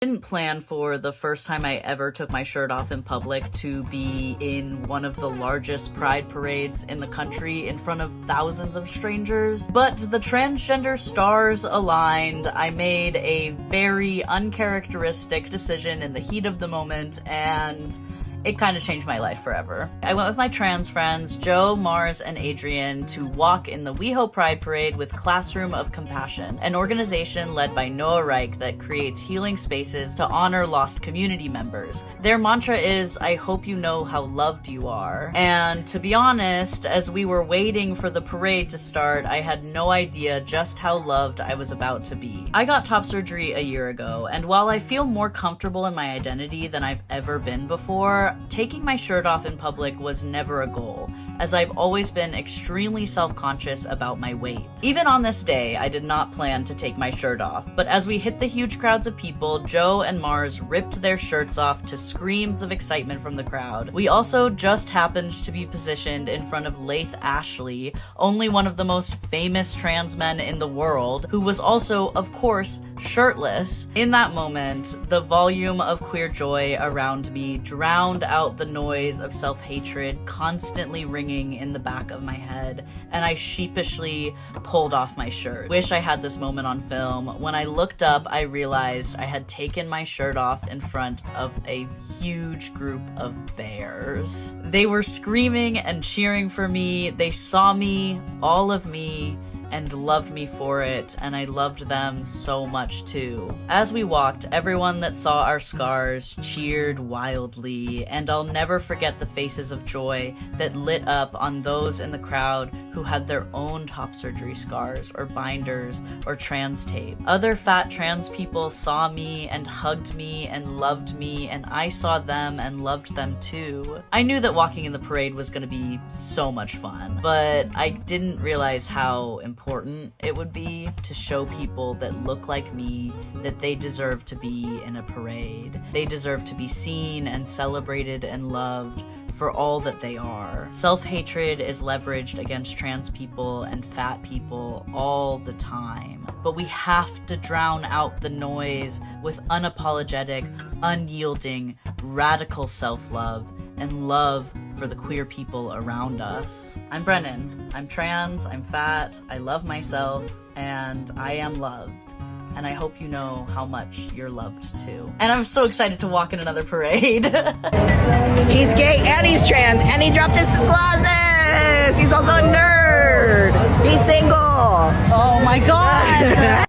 Didn't plan for the first time I ever took my shirt off in public to be in one of the largest pride parades in the country in front of thousands of strangers, but the transgender stars aligned. I made a very uncharacteristic decision in the heat of the moment, and it kind of changed my life forever. I went with my trans friends, Joe, Mars, and Adrian, to walk in the WeHo Pride Parade with Classroom of Compassion, an organization led by Noah Reich that creates healing spaces to honor lost community members. Their mantra is, "I hope you know how loved you are." And to be honest, as we were waiting for the parade to start, I had no idea just how loved I was about to be. I got top surgery a year ago, and while I feel more comfortable in my identity than I've ever been before, taking my shirt off in public was never a goal, as I've always been extremely self-conscious about my weight. Even on this day, I did not plan to take my shirt off, but as we hit the huge crowds of people, Joe and Mars ripped their shirts off to screams of excitement from the crowd. We also just happened to be positioned in front of Laith Ashley, only one of the most famous trans men in the world, who was also, of course, shirtless. In that moment, the volume of queer joy around me drowned out the noise of self-hatred constantly ringing in the back of my head, and I sheepishly pulled off my shirt. Wish I had this moment on film. When I looked up, I realized I had taken my shirt off in front of a huge group of bears. They were screaming and cheering for me. They saw me, all of me, and loved me for it, and I loved them so much too. As we walked, everyone that saw our scars cheered wildly, and I'll never forget the faces of joy that lit up on those in the crowd who had their own top surgery scars or binders or trans tape. Other fat trans people saw me and hugged me and loved me, and I saw them and loved them too. I knew that walking in the parade was gonna be so much fun, but I didn't realize how important it would be to show people that look like me that they deserve to be in a parade. They deserve to be seen and celebrated and loved for all that they are. Self-hatred is leveraged against trans people and fat people all the time, but we have to drown out the noise with unapologetic, unyielding, radical self-love and love for the queer people around us. I'm Brennan. I'm trans, I'm fat, I love myself, and I am loved. And I hope you know how much you're loved too. And I'm so excited to walk in another parade. He's gay and he's trans and he dropped his closet. He's also a nerd. He's single. Oh my god!